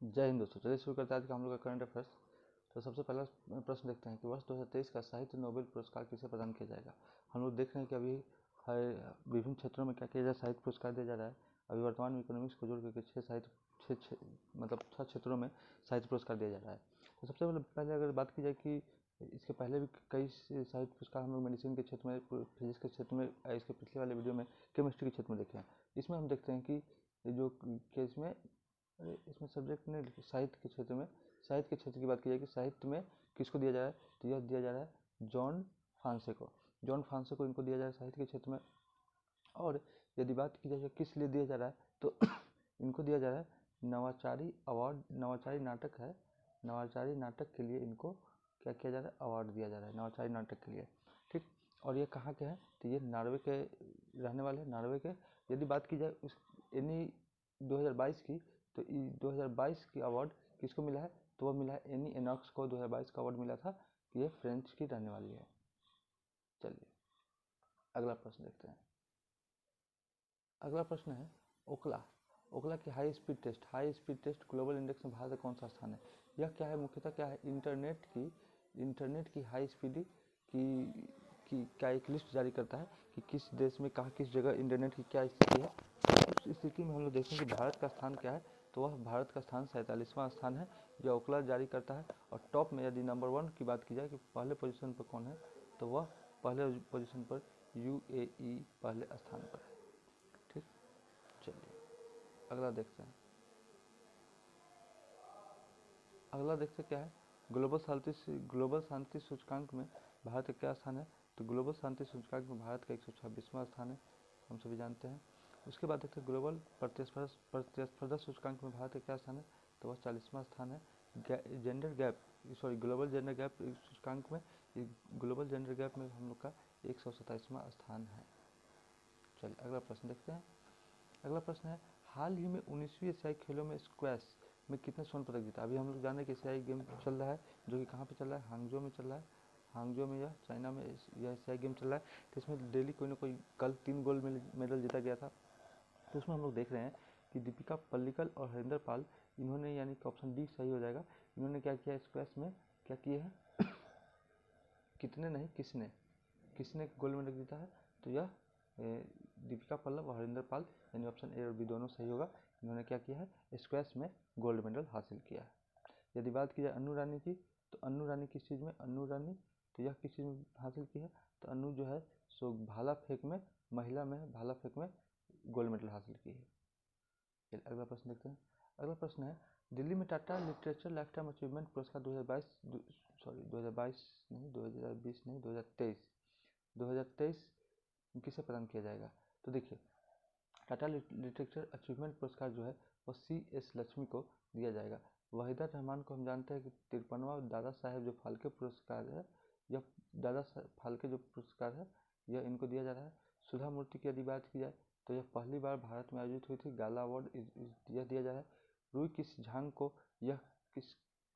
जय हिंद दोस्तों। चलिए शुरू करते हैं आज का हम लोग का करंट अफेयर्स। तो सबसे पहला प्रश्न देखते हैं कि वर्ष 2023 का साहित्य नोबेल पुरस्कार किसे प्रदान किया जाएगा। हम लोग देख रहे हैं कि अभी विभिन्न क्षेत्रों में क्या किया जाए, साहित्य पुरस्कार दिया जा रहा है। अभी वर्तमान में इकोनॉमिक्स को जोड़ करके छः क्षेत्रों में साहित्य पुरस्कार दिया जा रहा है। तो सबसे पहले अगर बात की जाए कि इसके पहले भी कई साहित्य पुरस्कार हम लोग मेडिसिन के क्षेत्र में, फिजिक्स के क्षेत्र में, इसके पिछले वाले वीडियो में केमिस्ट्री के क्षेत्र में देखे हैं। इसमें हम देखते हैं कि जो केस में इसमें सब्जेक्ट ने साहित्य के क्षेत्र की बात की जाए कि साहित्य में किसको दिया जा रहा है, तो यह दिया जा रहा है जॉन फ्रांसे को इनको दिया जा रहा है साहित्य के क्षेत्र में। और यदि बात की जाए किस लिए दिया जा रहा है, तो इनको दिया जा रहा है नवाचारी अवार्ड। नवाचारी नाटक है, नवाचारी नाटक के लिए इनको क्या किया जा रहा है, अवार्ड दिया जा रहा है नवाचारी नाटक के लिए। ठीक, और ये कहाँ के हैं, तो ये नॉर्वे के रहने वाले हैं, नॉर्वे के। यदि बात की जाए उस एनी 2022 की, तो 2022 की अवार्ड किसको मिला है, तो वह मिला है एनी एनॉक्स को 2022 का अवार्ड मिला था कि ये फ्रेंच की रहने वाली है। चलिए अगला प्रश्न देखते हैं। अगला प्रश्न है ओकला की high speed test global index में भारत का कौन सा स्थान है। यह क्या है, मुख्यतः क्या है, इंटरनेट की हाई स्पीड की क्या एक लिस्ट जारी करता है कि किस देश में कहाँ किस जगह इंटरनेट की क्या स्थिति है। उस स्थिति में हम लोग देखते हैं कि भारत का स्थान क्या है, तो वह भारत का स्थान 47वां स्थान है। यह ओकला जारी करता है। और टॉप में यदि नंबर 1 की बात की जाए कि पहले पोजीशन पर कौन है, तो वह पहले पोजीशन पर UAE पहले स्थान पर है। ठीक, चलिए अगला देखते हैं। अगला देखते क्या है, ग्लोबल शांति सूचकांक में भारत का क्या स्थान है, तो ग्लोबल शांति सूचकांक में भारत का 126वां स्थान है, हम सभी जानते हैं। उसके बाद देखते हैं ग्लोबल प्रतिस्पर्धा सूचकांक में भारत का क्या स्थान है, तो वह 40वां स्थान है। ग्लोबल जेंडर गैप सूचकांक में, ग्लोबल जेंडर गैप में हम लोग का 127वां स्थान है। चलिए अगला प्रश्न देखते हैं। अगला प्रश्न है, हाल ही में 19वीं एशियाई खेलों में स्क्वैश में कितने स्वर्ण पदक जीता। अभी हम लोग जाने कि एशियाई गेम चल रहा है, जो कि कहाँ पे चल रहा है, हांगजो में चल रहा है। हांगजो में या चाइना में यह एशियाई गेम चल रहा है। तो इसमें डेली कोई ना कोई, कल 3 गोल्ड मेडल जीता गया था। तो उसमें हम लोग देख रहे हैं कि दीपिका पल्लिकल और हरिंदर पाल, इन्होंने, यानी कि ऑप्शन डी सही हो जाएगा, इन्होंने क्या किया स्क्वैश में, क्या किए हैं कितने नहीं किसने गोल्ड मेडल जीता है, तो यह दीपिका पल्लव और हरिंदर पाल, यानी ऑप्शन ए और बी दोनों सही होगा। इन्होंने क्या किया है, स्क्वैश में गोल्ड मेडल हासिल किया है। यदि बात की जाए अनु रानी की, तो अनु रानी किस चीज़ में, अनु रानी तो यह किस चीज़ में हासिल की है, तो अनु जो है सो भाला फेंक में, महिला में भाला फेंक में गोल्ड मेडल हासिल की है। चलिए अगला प्रश्न देखते हैं। अगला प्रश्न है, दिल्ली में Tata literature life time achievement पुरस्कार 2023 किसे प्रदान किया जाएगा। तो देखिए, टाटा लिटरेचर अचीवमेंट पुरस्कार जो है वो CS लक्ष्मी को दिया जाएगा। वहीदा रहमान को हम जानते हैं कि 53वां दादा साहेब जो फाल्के पुरस्कार है, यह दादा फाल्के जो पुरस्कार है यह इनको दिया जा रहा है। सुधा मूर्ति की यदि बात की जाए, तो यह पहली बार भारत में आयोजित हुई थी, गाला अवार्ड यह दिया जा रहा है। रुई किस झांग को यह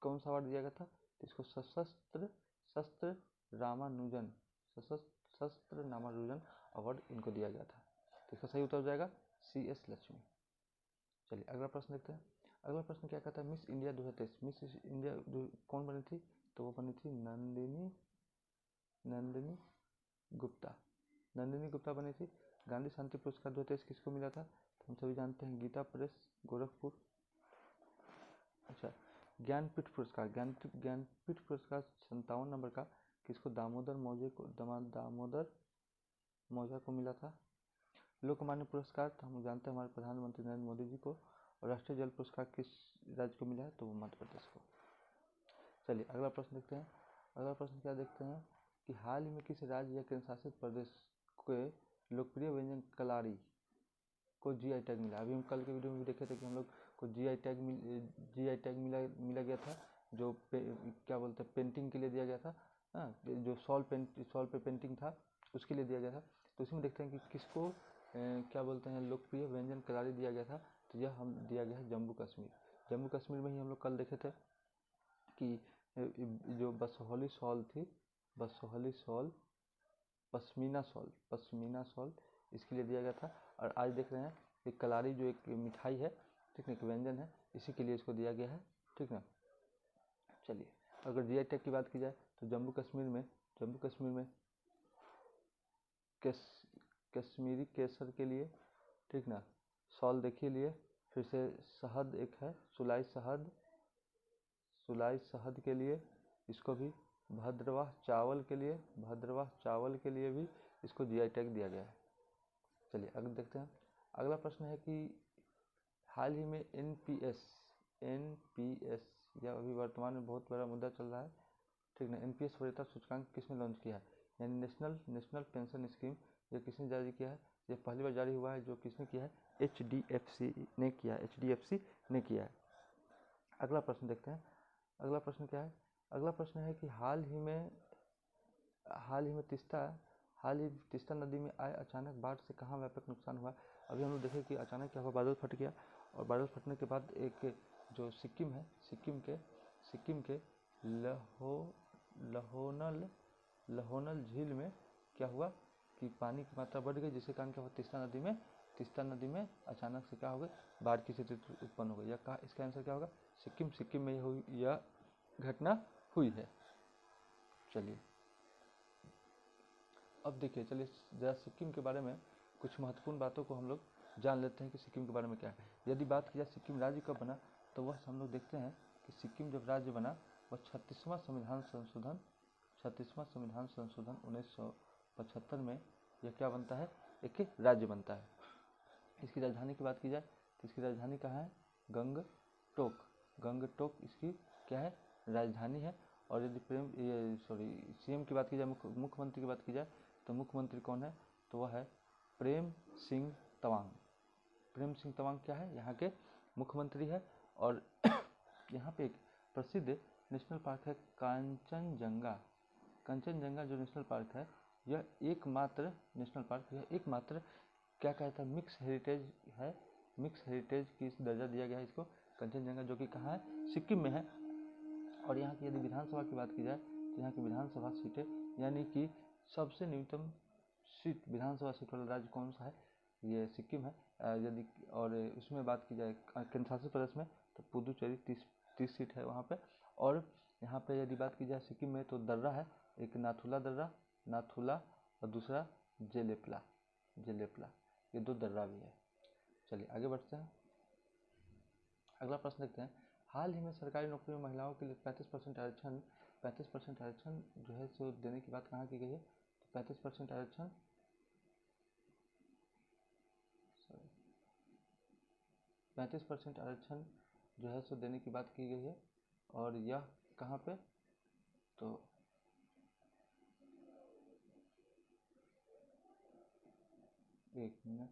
कौन सा अवार्ड दिया गया था, तो इसको शस्त्र रामानुजन अवार्ड इनको दिया गया था। तो इसका सही उत्तर हो जाएगा CS लक्ष्मी। चलिए अगला प्रश्न देखते हैं। अगला प्रश्न क्या कहता है, मिस इंडिया 2023, मिस इंडिया कौन बनी थी, तो वो बनी थी नंदिनी गुप्ता बनी थी। गांधी शांति पुरस्कार 2023 किसको मिला था, तो हम सभी जानते हैं गीता प्रेस गोरखपुर। अच्छा, ज्ञानपीठ पुरस्कार 57 नंबर का किसको, दामोदर मौजा को मिला था। लोकमान्य पुरस्कार तो हम जानते हैं हमारे प्रधानमंत्री नरेंद्र मोदी जी को। और राष्ट्रीय जल पुरस्कार किस राज्य को मिला है, तो वो मध्य प्रदेश को। चलिए अगला प्रश्न देखते हैं। अगला प्रश्न क्या देखते हैं कि हाल ही में किस राज्य या केंद्र शासित प्रदेश के लोकप्रिय व्यंजन कलारी को GI टैग मिला। अभी हम कल के वीडियो में भी देखे थे कि हम लोग को GI टैग मिला गया था, जो क्या बोलते हैं पेंटिंग के लिए दिया गया था। हाँ, जो सॉल पे पेंटिंग था उसके लिए दिया गया था। तो इसमें देखते हैं कि किसको क्या बोलते हैं लोकप्रिय व्यंजन कलारी दिया गया था, तो यह हम दिया गया है जम्मू कश्मीर में ही। हम लोग कल देखे थे कि जो बसोहली शॉल थी, पश्मीना शॉल इसके लिए दिया गया था। और आज देख रहे हैं कि कलारी जो एक मिठाई है, ठीक है, व्यंजन है, इसी के लिए इसको दिया गया है, ठीक ना। चलिए, अगर जीआई टैग की बात की जाए तो जम्मू कश्मीर में कश्मीरी केसर के लिए, ठीक ना, सॉल देखिए लिए, फिर से शहद एक है, सुलाई शहद के लिए, इसको भी भद्रवाह चावल के लिए भी इसको जीआई टैग दिया गया है। चलिए अगले देखते हैं। अगला प्रश्न है कि हाल ही में एनपीएस या अभी वर्तमान में बहुत बड़ा मुद्दा चल रहा है, ठीक ना, एनपीएस वरीयता सूचकांक किसने लॉन्च किया है, यानी नेशनल पेंशन स्कीम, ये किसने जारी किया है, ये पहली बार जारी हुआ है, जो किसने किया है, एचडीएफसी ने किया है। अगला प्रश्न देखते हैं। अगला प्रश्न क्या है, अगला प्रश्न है कि हाल ही में तीस्ता नदी में आए अचानक बाढ़ से कहाँ व्यापक नुकसान हुआ। अभी हम लोग देखें कि अचानक क्या हुआ, बादल फट गया, और बादल फटने के बाद एक जो सिक्किम है, सिक्किम के लहोनल झील में क्या हुआ कि पानी की मात्रा बढ़ गई, जिसके कारण क्या हुआ, तीस्ता नदी में अचानक से क्या हो गई, बाढ़ की स्थिति उत्पन्न हो गई। या कहा, इसका आंसर क्या होगा, सिक्किम में यह घटना हुई है। चलिए अब देखिए, चलिए जरा सिक्किम के बारे में कुछ महत्वपूर्ण बातों को हम लोग जान लेते हैं कि सिक्किम के बारे में क्या है। यदि बात की जाए सिक्किम राज्य कब बना, तो वह हम लोग देखते हैं कि सिक्किम जब राज्य बना वह 36वां संविधान संशोधन 1975 में यह क्या बनता है, एक राज्य बनता है। इसकी राजधानी की बात की जाए तो इसकी राजधानी कहाँ है, गंगटोक इसकी क्या है, राजधानी है। और यदि सीएम की बात की जाए, मुख्यमंत्री की बात की जाए तो मुख्यमंत्री कौन है, तो वह है प्रेम सिंह तवांग क्या है, यहाँ के मुख्यमंत्री है। और यहाँ पे एक प्रसिद्ध नेशनल पार्क है कंचनजंगा जो नेशनल पार्क है, यह एकमात्र नेशनल पार्क, यह एकमात्र क्या कहता है, मिक्स हेरिटेज की दर्जा दिया गया है इसको, कंचनजंगा, जो कि कहाँ है, सिक्किम में है। और यहाँ की यदि विधानसभा की बात की जाए तो यहाँ की विधानसभा सीटें, यानी कि सबसे न्यूनतम सीट विधानसभा सीट वाला राज्य कौन सा है, ये सिक्किम है। यदि और उसमें बात की जाए केंद्र शासित प्रदेश में, तो पुदुचेरी 30 सीट है वहाँ पे। और यहाँ पे यदि बात की जाए सिक्किम में, तो दर्रा है, एक नाथुला और दूसरा जेलेपला, ये 2 दर्रा भी है। चलिए आगे बढ़ते हैं। अगला प्रश्न देखते हैं। हाल ही में सरकारी नौकरी में महिलाओं के लिए 35% आरक्षण जो है सो देने की बात कहाँ की गई है, तो 35% आरक्षण 35% आरक्षण जो है सो देने की बात की गई है। और यह कहाँ पे, तो एक मिनट,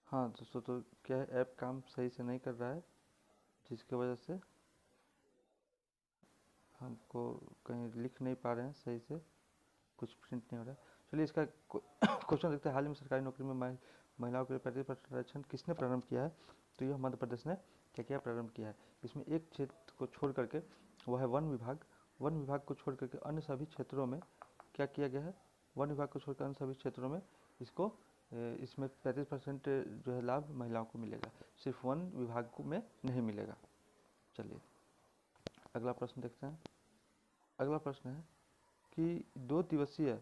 हाँ दोस्तों, तो क्या है, ऐप काम सही से नहीं कर रहा है, जिसकी वजह से हमको कहीं लिख नहीं पा रहे हैं सही से, कुछ प्रिंट नहीं हो रहा है। चलिए इसका क्वेश्चन देखते हैं। हाल ही में सरकारी नौकरी में महिलाओं के लिए 35% आरक्षण किसने प्रारंभ किया है, तो यह मध्य प्रदेश ने क्या प्रारंभ किया है। इसमें एक क्षेत्र को छोड़ करके, वह है वन विभाग को छोड़ करके अन्य सभी क्षेत्रों में क्या किया गया है, वन विभाग को छोड़कर अन्य सभी क्षेत्रों में इसमें 35% जो है लाभ महिलाओं को मिलेगा, सिर्फ वन विभाग में नहीं मिलेगा। चलिए अगला प्रश्न देखते हैं। अगला प्रश्न है कि 2 दिवसीय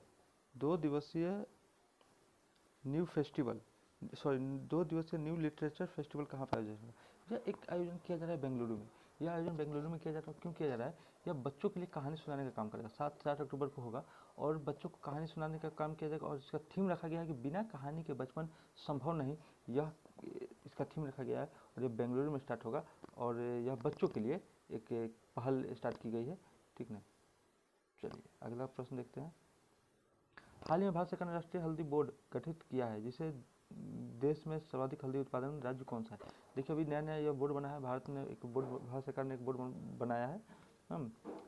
न्यू लिटरेचर फेस्टिवल कहाँ पर आयोजित होगा। यह एक आयोजन किया जा रहा है बेंगलुरु में। यह आयोजन बेंगलुरु में किया जा रहा है, क्यों किया जा रहा है, यह बच्चों के लिए कहानी सुनाने का काम करेगा। 7 अक्टूबर को होगा और बच्चों को कहानी सुनाने का काम किया जाएगा। और इसका थीम रखा गया है कि बिना कहानी के बचपन संभव नहीं, यह इसका थीम रखा गया है। और ये बेंगलुरु में स्टार्ट होगा और यह बच्चों के लिए एक पहल स्टार्ट की गई है, ठीक ना। चलिए अगला प्रश्न देखते हैं। हाल ही में भारत सरकार ने राष्ट्रीय हल्दी बोर्ड गठित किया है, जिसे देश में सर्वाधिक हल्दी उत्पादन राज्य कौन सा है। देखिए अभी नया यह बोर्ड बना है, भारत सरकार ने एक बोर्ड बनाया है,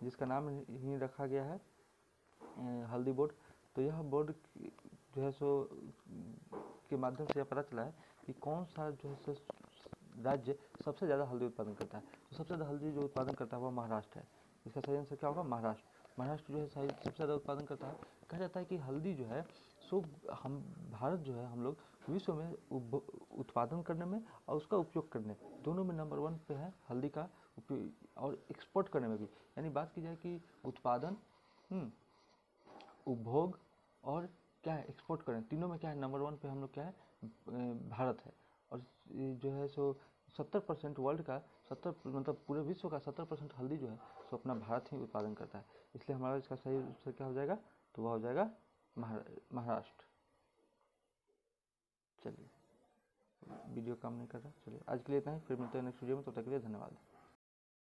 जिसका नाम ही रखा गया है हल्दी बोर्ड। तो यह बोर्ड जो है सो के माध्यम से यह पता चला है कि कौन सा जो है सो राज्य सबसे ज़्यादा हल्दी उत्पादन करता है। तो सबसे ज़्यादा हल्दी जो उत्पादन करता है वह महाराष्ट्र है। इसका सही आंसर क्या होगा, महाराष्ट्र। महाराष्ट्र जो है सबसे ज़्यादा उत्पादन करता है। कहा जाता है कि हल्दी जो है सो हम भारत जो है हम लोग विश्व में उत्पादन करने में और उसका उपयोग करने दोनों में नंबर 1 पे है हल्दी का उपयोग, और एक्सपोर्ट करने में भी। यानी बात की जाए कि उत्पादन, उपभोग और क्या है एक्सपोर्ट करें, तीनों में क्या है नंबर 1 पे हम लोग क्या है भारत है। और जो है सो 70% वर्ल्ड का 70 मतलब पूरे विश्व का 70% हल्दी जो है सो अपना भारत ही उत्पादन करता है। इसलिए हमारा इसका सही उत्तर क्या हो जाएगा, तो वह हो जाएगा महाराष्ट्र। चलिए वीडियो काम नहीं कर रहा, चलिए आज के लिए इतना ही, फिर मिलते हैं नेक्स्ट वीडियो में, तब तक के लिए धन्यवाद।